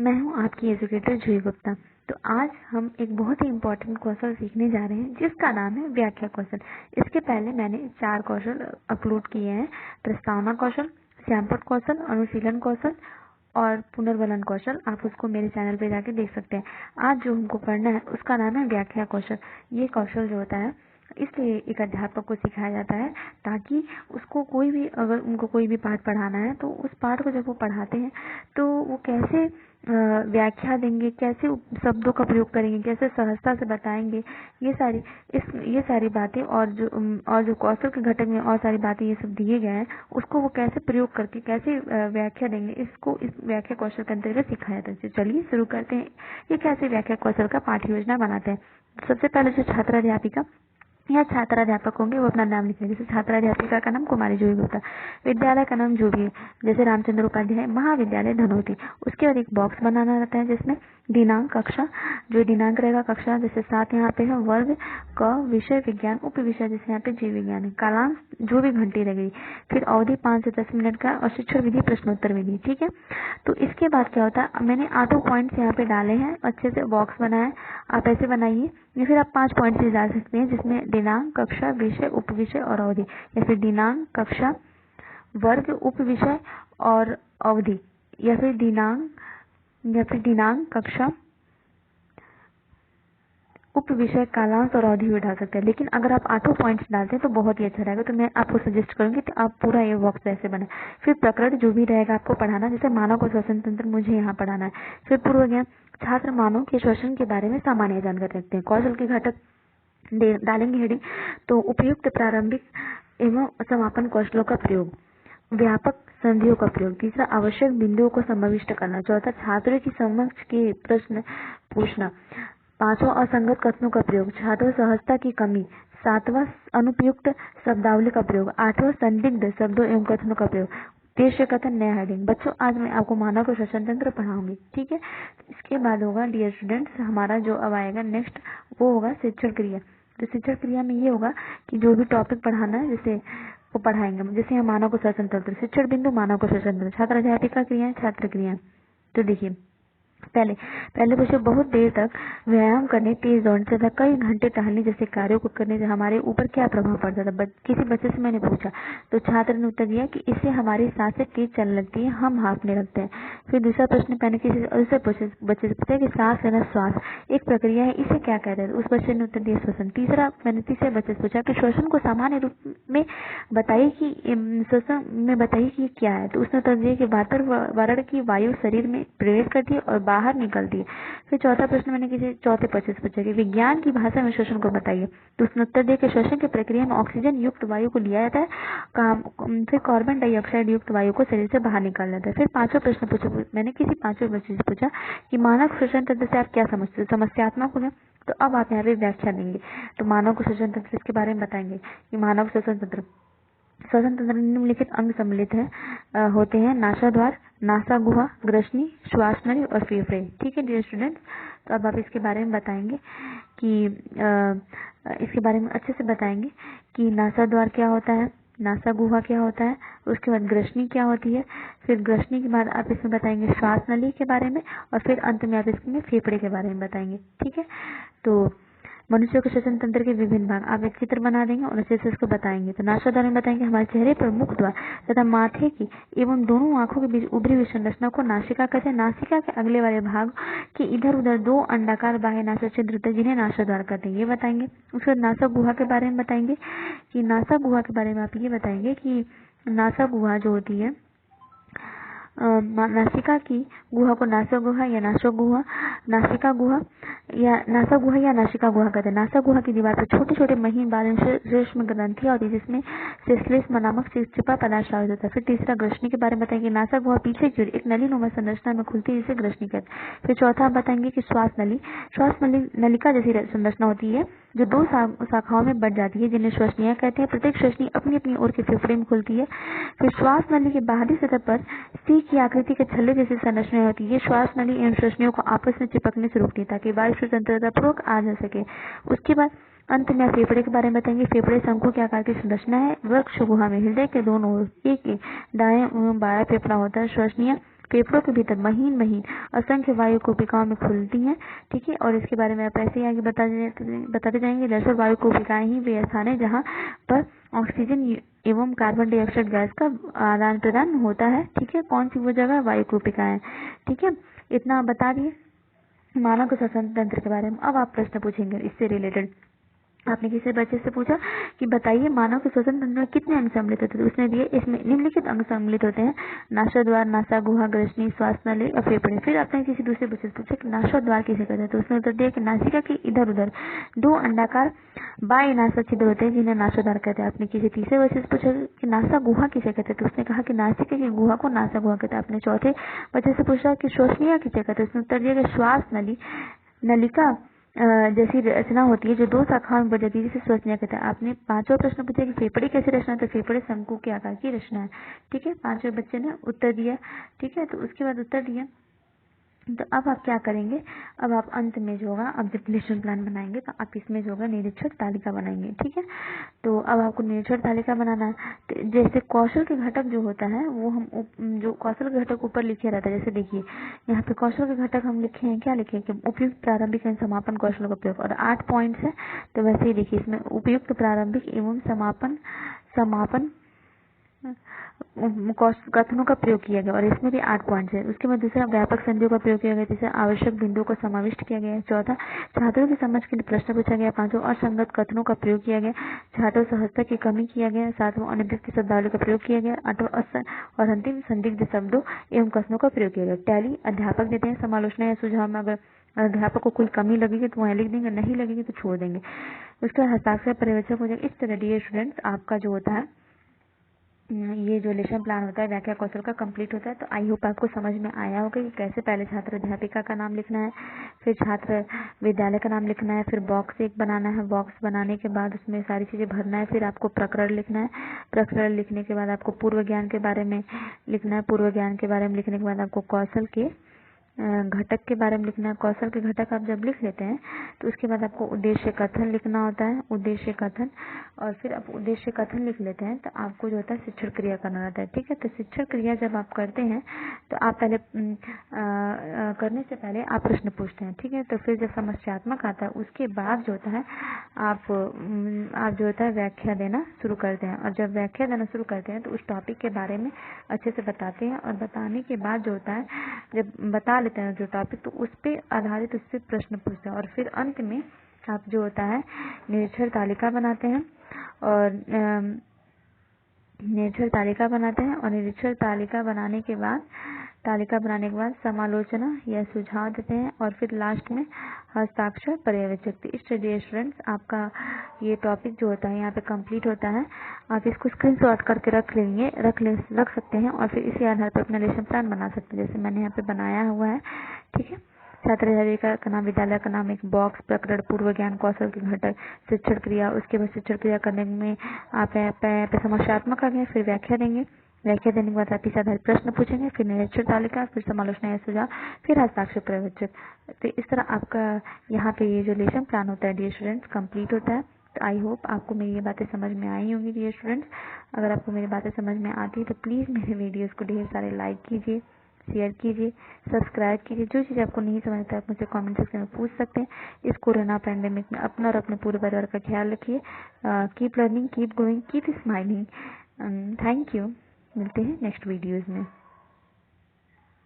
मैं हूं आपकी एजुकेटर जूही गुप्ता। तो आज हम एक बहुत ही इम्पोर्टेंट कौशल सीखने जा रहे हैं जिसका नाम है व्याख्या कौशल। इसके पहले मैंने 4 कौशल अपलोड किए हैं: प्रस्तावना कौशल, श्यामपट कौशल, अनुशीलन कौशल और पुनर्वलन कौशल। आप उसको मेरे चैनल पे जाके देख सकते हैं। आज जो हमको पढ़ना है उसका नाम है व्याख्या कौशल। ये कौशल जो होता है इसलिए एक अध्यापक को सिखाया जाता है ताकि उसको कोई भी, अगर उनको कोई भी पाठ पढ़ाना है तो उस पाठ को जब वो पढ़ाते हैं तो वो कैसे व्याख्या देंगे, कैसे शब्दों का प्रयोग करेंगे, कैसे सहजता से बताएंगे, ये सारी बातें और जो कौशल के घटक में और सारी बातें ये सब दिए गए हैं उसको वो कैसे प्रयोग करके कैसे व्याख्या देंगे, इसको इस व्याख्या कौशल के अंतर्गत सिखाया जाता है। चलिए शुरू करते हैं। ये कैसे व्याख्या कौशल का पाठ्य योजना बनाते हैं। सबसे पहले जो छात्र अध्यापिका या छात्र अध्यापक होंगे वो अपना नाम लिखेंगे। जैसे छात्र अध्यापिका का नाम कुमारी जूही गुप्ता, विद्यालय का नाम जो भी है, जैसे रामचंद्र उपाध्याय महाविद्यालय धनोती। उसके बाद एक बॉक्स बनाना रहता है जिसमें दिनांक, कक्षा, जो दिनांक रहेगा, कक्षा जैसे 7 यहाँ पे है, वर्ग क, विषय विज्ञान, उप विषय जैसे यहाँ पे जीव विज्ञान है, कालांश जो भी घंटी लगेगी, फिर अवधि 5 से 10 मिनट का और शिक्षण विधि प्रश्नोत्तर विधि। ठीक है, तो इसके बाद क्या होता है, मैंने 8 पॉइंट्स यहाँ पे डाले हैं, अच्छे से बॉक्स बनाया। आप ऐसे बनाइए या फिर आप 5 पॉइंट से डाल सकते हैं जिसमें दिनांक, कक्षा, विषय, उप विषय और अवधि, या फिर दिनांक, कक्षा, वर्ग, उप विषय और अवधि, या फिर दिनांक, कक्षा, उप विषय, कालांश और अवधि भी डाल सकते हैं। लेकिन अगर आप 8 पॉइंट्स डालते हैं तो बहुत ही अच्छा रहेगा। तो मैं आपको सजेस्ट करूंगी कि आप पूरा ये बॉक्स ऐसे बनाए। फिर प्रकरण जो भी रहेगा आपको पढ़ाना, जैसे मानव को श्वसन तंत्र मुझे यहाँ पढ़ाना है। फिर पूर्व ज्ञान, छात्र मानव के श्वसन के बारे में सामान्य जानकारी रखते हैं। कौशल के घटक डालेंगे हेडिंग, तो उपयुक्त प्रारंभिक एवं समापन कौशलों का प्रयोग, व्यापक संधियों का प्रयोग, तीसरा आवश्यक बिंदुओं को समाविष्ट करना, चौथा छात्रों की समक्ष के प्रश्न पूछना, पांचवा असंगत कथनों का प्रयोग, छात्रों सहजता की कमी, सातवां अनुपयुक्त शब्दावली का प्रयोग, आठवां संदिग्ध शब्दों एवं कथनों का प्रयोग, उद्देश्य कथन, नया हेडिंग। बच्चों आज मैं आपको मानव को श्वसन तंत्र पढ़ाऊंगी। ठीक है, इसके बाद होगा डियर स्टूडेंट्स, हमारा जो अब आएगा नेक्स्ट वो होगा शिक्षण क्रिया। तो शिक्षण क्रिया में ये होगा कि जो भी टॉपिक पढ़ाना है जैसे वो पढ़ाएंगे। जैसे हम मानव को श्वसन तंत्र, शिक्षण बिंदु, मानव को श्वसन तंत्र, छात्र अध्यापिका क्रिया, छात्र क्रिया। तो देखिए पहले बच्चे बहुत देर तक व्यायाम करने, तेज दौड़ने तथा कई घंटे टहलने जैसे कार्यों को करने से हमारे ऊपर क्या प्रभाव पड़ता था। किसी बच्चे से मैंने पूछा तो छात्र ने उत्तर दिया कि इससे हमारी सांसें तेज चलने लगती है, हम हांफने लगते हैं। फिर दूसरा प्रश्न मैंने किसी दूसरे बच्चे से पूछा कि सांस लेना श्वास एक प्रक्रिया है, इसे क्या कहते हैं। उस बच्चे ने उत्तर दिया श्वसन। मैंने तीसरे बच्चे से पूछा कि श्वसन को सामान्य रूप में बताइए कि श्वसन में बताइए कि क्या है। तो उसने उत्तर दिया कि वातावरण की वायु शरीर में प्रवेश करती है और बाहर निकलती है। फिर चौथा प्रश्न मैंने किसी चौथे बच्चे से पूछा कि विज्ञान की भाषा में श्वसन को बताइए। तो उसने उत्तर दिया कि श्वसन की प्रक्रिया में ऑक्सीजन युक्त वायु को लिया जाता है, फिर कार्बन डाइऑक्साइड युक्त वायु को शरीर से बाहर निकाला जाता है। फिर पांचवा प्रश्न पूछा, मैंने किसी पांचवें बच्चे से पूछा कि मानव श्वसन तंत्र से आप क्या समझते हो, समस्यात्मक होगा। तो अब आप यहाँ पे व्याख्या देंगे। तो मानव को श्वसन तंत्र इसके बारे में बताएंगे कि मानव श्वसन तंत्र निम्नलिखित अंग सम्मिलित होते हैं: नासाद्वार, नासा गुहा, ग्रसनी, श्वास नली और फेफड़े। ठीक है डियर स्टूडेंट्स, तो अब आप इसके बारे में बताएंगे कि इसके बारे में अच्छे से बताएंगे कि नासाद्वार क्या होता है, नासा गुहा क्या होता है, उसके बाद ग्रसनी क्या होती है, फिर ग्रसनी के बाद आप इसमें बताएंगे श्वास नली के बारे में, और फिर अंत में आप इसमें फेफड़े के बारे में बताएंगे। ठीक है, तो मनुष्य के श्वसन तंत्र के विभिन्न भाग आप एक चित्र बना देंगे और अच्छे से इसको बताएंगे। तो नासाद्वार में बताएंगे हमारे चेहरे पर मुख द्वार तथा माथे की एवं दोनों आंखों के बीच उभरी हुई संरचना को नासिका कहते हैं। नासिका के अगले वाले भाग के इधर उधर 2 अंडाकार बाह्य नासा छिद्र होते हैं जिन्हें नासाद्वार कहते हैं, ये बताएंगे। उसके बाद नासा गुहा के बारे में बताएंगे कि नासा गुहा के बारे में आप ये बताएंगे कि नासा गुहा जो होती है, नासिका की गुहा को नासा गुहा या नासिका गुहा या नासिका गुहा कहते हैं। नासा गुहा की दीवार पर छोटे छोटे महीन बारीक सूक्ष्म ग्रंथियां होती है जिसमें सेस्लेस नामक चिपचिपा पदार्थ शामिल होता है। फिर तीसरा ग्रसनी के बारे में बताएंगे। नासा गुहा पीछे की ओर एक नलीनुमा संरचना में खुलती है जिसे ग्रसनी कहते हैं। फिर चौथा बताएंगे कि श्वास नली नलिका जैसी संरचना होती है जो 2 शाखाओं में बढ़ जाती है जिन्हें श्वसनियां कहते हैं। प्रत्येक श्वसनी अपनी अपनी ओर के फेफड़े में खुलती है। फिर श्वास नली के बाहरी सतह पर सी की आकृति के छल्ले जैसी संरचना होती है। श्वास नली इन श्वसनियों को आपस में चिपकने से रोकती है ताकि वायु स्वतंत्रता पूर्वक आ जा सके। उसके बाद अंत में फेफड़े के बारे में बताएंगे। फेफड़े शंकु के आकार की संरचना है। वृक्ष गुहा में हृदय के दोनों ओर एक दाएं एवं बायां फेफड़ा होता है। श्वसनियां फेफड़ों के भीतर महीन महीन असंख्य वायु कोशिकाओं में खुलती हैं, ठीक है। और इसके बारे में आप ऐसे ही आगे बताते जाएंगे। दरअसल वायु कोशिकाएं ही वे स्थान है जहाँ पर ऑक्सीजन एवं कार्बन डाइऑक्साइड गैस का आदान प्रदान होता है, ठीक है। कौन सी वो जगह? वायु कोशिकाएं, ठीक है। इतना आप बता दिए मानव के श्वसन तंत्र के बारे में। अब आप प्रश्न पूछेंगे इससे रिलेटेड। आपने किसी बच्चे से पूछा कि बताइए मानव के श्वसन तंत्र में कितने अंग सम्मिलित होते हैं। उसने दिए इसमें निम्नलिखित अंग सम्मिलित होते हैं: नासाद्वार, नासा गुहा, ग्रसनी, श्वास नली और फेफड़े। फिर आपने किसी दूसरे बच्चे से पूछा कि नासाद्वार किसे कहते हैं, तो उसने उत्तर दिया कि नासिका के इधर उधर 2 अंडाकार बाह्य नासा छिद्र होते हैं जिन्हें नासाद्वार कहते हैं। आपने किसी तीसरे बच्चे से पूछा कि नासा गुहा किसे कहते हैं, तो उसने कहा कि नासिका की गुहा को नासा गुहा कहते हैं। आपने चौथे बच्चे से पूछा कि श्वसनीय किसे कहते हैं, उसने उत्तर दिया कि श्वास नलिका जैसी रचना होती है जो 2 शाखाओं में बढ़ जाती है, जिसे श्वसनीय कहते हैं। आपने पांचवा प्रश्न पूछा कि फेफड़े कैसी रचना है, तो फेफड़े शंकु के आकार की रचना है, ठीक है। पांचवें बच्चे ने उत्तर दिया, ठीक है। तो उसके बाद उत्तर दिया, तो अब आप क्या करेंगे? अब आप अंत में जो होगा, अब जब लेसन प्लान बनाएंगे तो आप इसमें जो होगा निरीक्षण तालिका बनाएंगे, ठीक है। तो अब आपको निरीक्षण तालिका बनाना है। तो जैसे कौशल के घटक जो होता है वो हम जो कौशल के घटक ऊपर लिखे रहता है, जैसे देखिए यहाँ पे कौशल के घटक हम लिखे हैं, क्या लिखे हैं कि उपयुक्त प्रारंभिक एवं समापन कौशल का प्रयोग, और 8 पॉइंट्स है। तो वैसे ही देखिए इसमें उपयुक्त प्रारंभिक एवं समापन कथनों का प्रयोग किया गया, और इसमें भी 8 पॉइंट्स है। उसके बाद दूसरा व्यापक संधियों का प्रयोग किया गया, जिसे आवश्यक बिंदुओं को समाविष्ट किया गया है। चौथा, छात्रों की समझ के लिए प्रश्न पूछा गया। पांचवा, असंगत कथनों का प्रयोग किया गया, छात्रों सहजता की कमी किया गया। सातवां, अनभिव्यक्त शब्दावली का प्रयोग किया गया। आठवां, और अंतिम, संदिग्ध शब्दों एवं कथनों का प्रयोग किया गया। टैली अध्यापक देते हैं समालोचना या सुझाव में। अगर अध्यापक को कोई कमी लगेगी तो वहाँ लिख देंगे, नहीं लगेगी तो छोड़ देंगे। उसका हस्ताक्षर पर्यवेक्षक हो जाएगा। इस तरह डियर स्टूडेंट्स आपका जो होता है ये जो लेसन प्लान होता है व्याख्या कौशल का कंप्लीट होता है। तो आई होप आपको समझ में आया होगा कि कैसे पहले छात्र अध्यापिका का नाम लिखना है, फिर छात्र विद्यालय का नाम लिखना है, फिर बॉक्स एक बनाना है, बॉक्स बनाने के बाद उसमें सारी चीजें भरना है, फिर आपको प्रकरण लिखना है, प्रकरण लिखने के बाद आपको पूर्व ज्ञान के बारे में लिखना है, पूर्व ज्ञान के बारे में लिखने के बाद आपको कौशल के घटक के बारे में लिखना है। कौशल के घटक आप जब लिख लेते हैं तो उसके बाद आपको उद्देश्य कथन लिखना होता है, उद्देश्य कथन, और फिर आप उद्देश्य कथन लिख लेते हैं तो आपको जो होता है शिक्षण क्रिया करना होता है, ठीक है। तो शिक्षण क्रिया जब आप करते हैं तो आप पहले करने से पहले आप प्रश्न पूछते हैं, ठीक है। तो फिर जब समस्यात्मक आता है उसके बाद जो होता है आप जो होता है व्याख्या देना शुरू करते हैं, और जब व्याख्या देना शुरू करते हैं तो उस टॉपिक के बारे में अच्छे से बताते हैं, और बताने के बाद जो होता है जब बता लेते हैं जो टॉपिक, तो उस पर आधारित उससे प्रश्न पूछते हैं, और फिर अंत में आप जो होता है निरीक्षण तालिका बनाते हैं, और निरीक्षण तालिका बनाते हैं, और निरीक्षण तालिका बनाने के बाद समालोचना या सुझाव देते हैं, और फिर लास्ट में हस्ताक्षर पर्यवेक्षक। इस डियर स्टूडेंट्स आपका ये टॉपिक जो होता है यहाँ पे कंप्लीट होता है। आप इसको स्क्रीनशॉट करके रख सकते हैं, और फिर इसी आधार पर अपना लेसन प्लान बना सकते हैं, जैसे मैंने यहाँ पे बनाया हुआ है, ठीक है। छात्र अध्यापिका का नाम, विद्यालय का नाम, एक बॉक्स, प्रकरण, पूर्व ज्ञान, कौशल के घटक, शिक्षण क्रिया। उसके बाद शिक्षण क्रिया करने में आप पे समस्यात्मक आ गए, फिर व्याख्या देंगे, व्याख्या देने के बाद आप इस आधारित प्रश्न पूछेंगे, फिर निरीक्षण तालिका, फिर समालोचना या सुझाव, फिर हस्ताक्षर पर्यवेक्षक। तो इस तरह आपका यहाँ पे ये जो लेसन प्लान होता है डियर स्टूडेंट्स कंप्लीट होता है। तो आई होप आपको मेरी ये बातें समझ में आई होंगी डियर स्टूडेंट्स। अगर आपको मेरी बातें समझ में आती है तो प्लीज़ मेरे वीडियोज़ को ढेर सारे लाइक कीजिए, शेयर कीजिए, सब्सक्राइब कीजिए। जो चीज़ आपको नहीं समझता आप मुझसे कमेंट सेक्शन में पूछ सकते हैं। इस कोरोना पैंडेमिक में अपना और अपने पूरे परिवार का ख्याल रखिए। Keep learning, keep growing, keep smiling. Thank you. मिलते हैं नेक्स्ट वीडियोज़ में।